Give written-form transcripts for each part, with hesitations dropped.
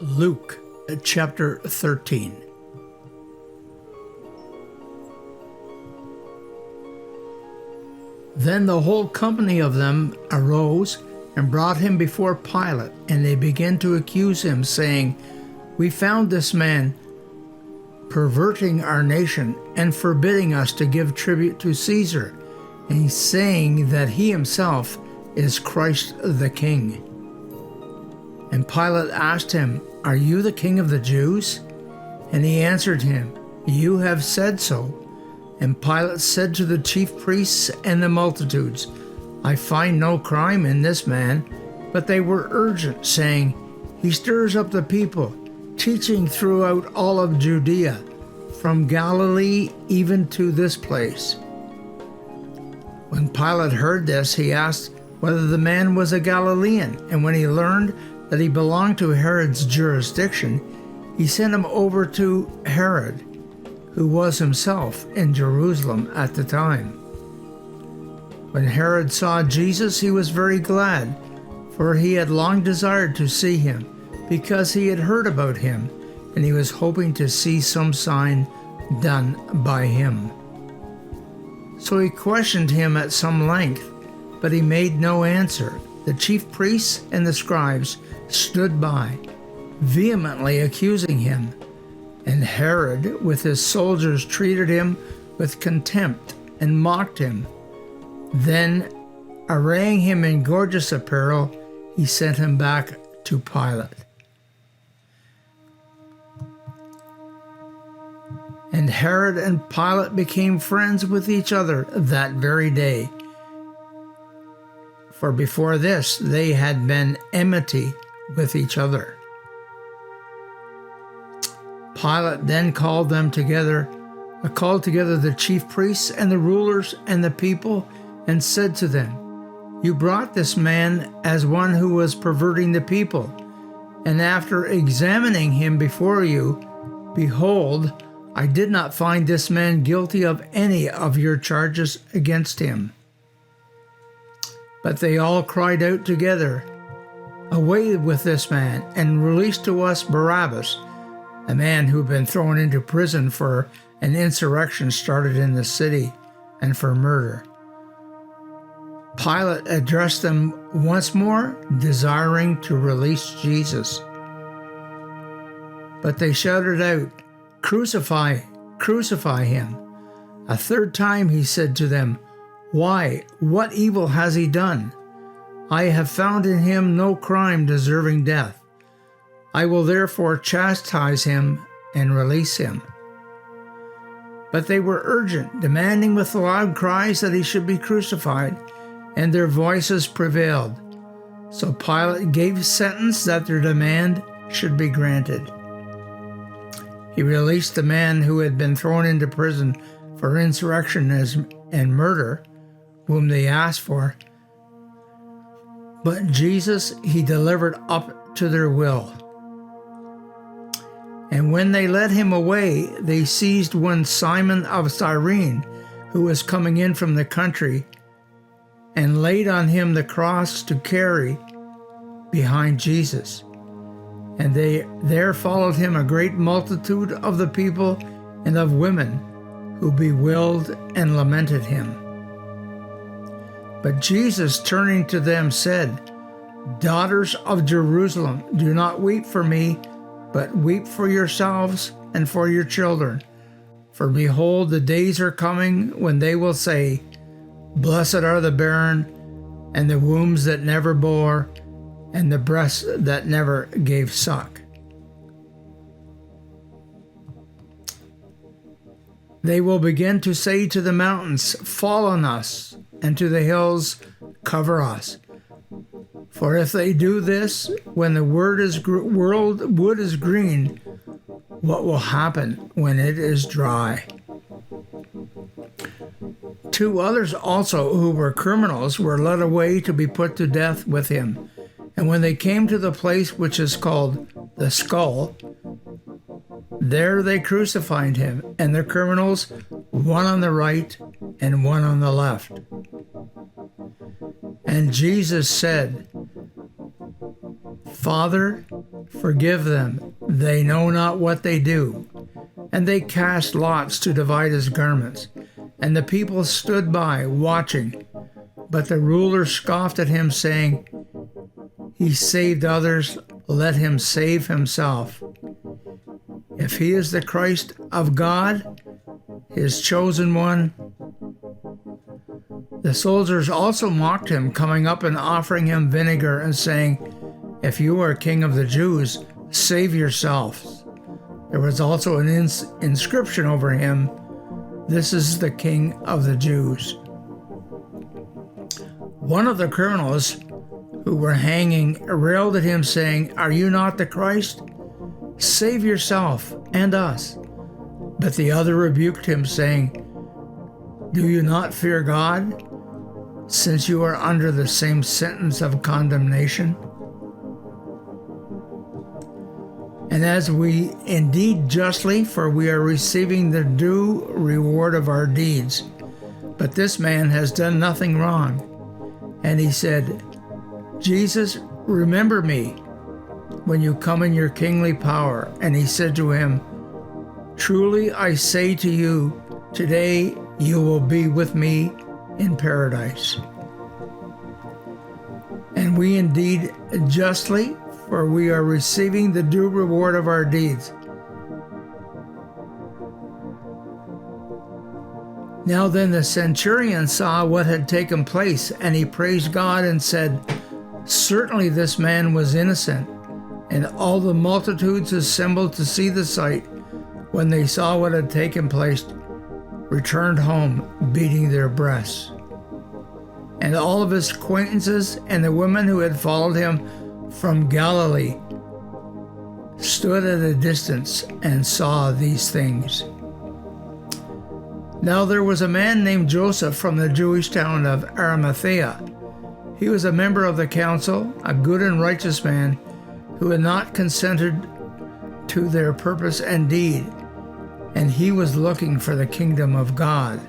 Luke chapter 13. Then the whole company of them arose and brought him before Pilate, and they began to accuse him, saying, "We found this man perverting our nation and forbidding us to give tribute to Caesar, and he's saying that he himself is Christ the King." And Pilate asked him, "Are you the king of the Jews?" And he answered him, "You have said so." And Pilate said to the chief priests and the multitudes, "I find no crime in this man." But they were urgent, saying, "He stirs up the people, teaching throughout all of Judea, from Galilee even to this place." When Pilate heard this, he asked whether the man was a Galilean, and when he learned that he belonged to Herod's jurisdiction, he sent him over to Herod, who was himself in Jerusalem at the time. When Herod saw Jesus, he was very glad, for he had long desired to see him, because he had heard about him, and he was hoping to see some sign done by him. So he questioned him at some length, but he made no answer. The chief priests and the scribes stood by, vehemently accusing him, and Herod with his soldiers treated him with contempt and mocked him. Then, arraying him in gorgeous apparel, he sent him back to Pilate. And Herod and Pilate became friends with each other that very day, for before this they had been enmity with each other. Pilate then called together the chief priests and the rulers and the people, and said to them, "You brought this man as one who was perverting the people, and after examining him before you, behold, I did not find this man guilty of any of your charges against him." But they all cried out together, "Away with this man, and release to us Barabbas," a man who had been thrown into prison for an insurrection started in the city and for murder. Pilate addressed them once more, desiring to release Jesus. But they shouted out, "Crucify, crucify him." A third time he said to them, "Why, what evil has he done? I have found in him no crime deserving death. I will therefore chastise him and release him." But they were urgent, demanding with loud cries that he should be crucified, and their voices prevailed. So Pilate gave sentence that their demand should be granted. He released the man who had been thrown into prison for insurrection and murder, whom they asked for. But Jesus he delivered up to their will. And when they led him away, they seized one Simon of Cyrene, who was coming in from the country, and laid on him the cross to carry behind Jesus. And there followed him a great multitude of the people and of women, who bewailed and lamented him. But Jesus, turning to them, said, "Daughters of Jerusalem, do not weep for me, but weep for yourselves and for your children. For behold, the days are coming when they will say, 'Blessed are the barren, and the wombs that never bore, and the breasts that never gave suck.' They will begin to say to the mountains, 'Fall on us,' and to the hills, 'Cover us.' For if they do this, when the wood is green, what will happen when it is dry?" Two others also, who were criminals, were led away to be put to death with him. And when they came to the place which is called the Skull, there they crucified him, and the criminals, one on the right and one on the left. And Jesus said, "Father, Forgive them, they know not what they do. And they cast lots to divide his garments. And the people stood by, watching. But the ruler scoffed at him, saying, He saved others, let him save himself. If he is the Christ of God, his chosen one. The soldiers also mocked him, coming up and offering him vinegar and saying, If you are king of the Jews, save yourselves. There was also an inscription over him, This is the King of the Jews. One of the criminals who were hanging railed at him, saying, Are you not the Christ? Save yourself and us. But the other rebuked him, saying, Do you not fear God, since you are under the same sentence of condemnation? And as we indeed justly, for we are receiving the due reward of our deeds. But this man has done nothing wrong. And he said, Jesus, remember me when you come in your kingly power. And he said to him, Truly I say to you, today you will be with me in paradise. And we indeed justly, for we are receiving the due reward of our deeds. Now then the centurion saw what had taken place, and he praised God and said, Certainly this man was innocent. And all the multitudes assembled to see the sight, when they saw what had taken place, returned home, beating their breasts. And all of his acquaintances and the women who had followed him from Galilee stood at a distance and saw these things. Now there was a man named Joseph from the Jewish town of Arimathea. He was a member of the council, a good and righteous man, who had not consented to their purpose and deed, and he was looking for the kingdom of God.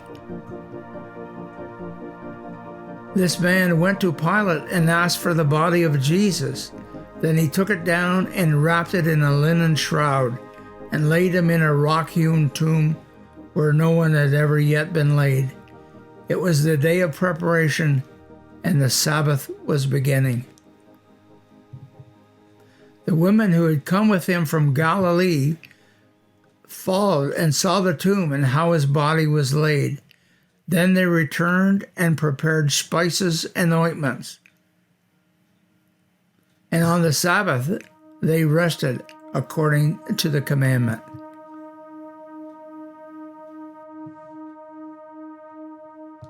This man went to Pilate and asked for the body of Jesus. Then he took it down and wrapped it in a linen shroud and laid him in a rock-hewn tomb where no one had ever yet been laid. It was the day of preparation, and the Sabbath was beginning. The women who had come with him from Galilee followed and saw the tomb and how his body was laid. Then they returned and prepared spices and ointments. And on the Sabbath they rested according to the commandment.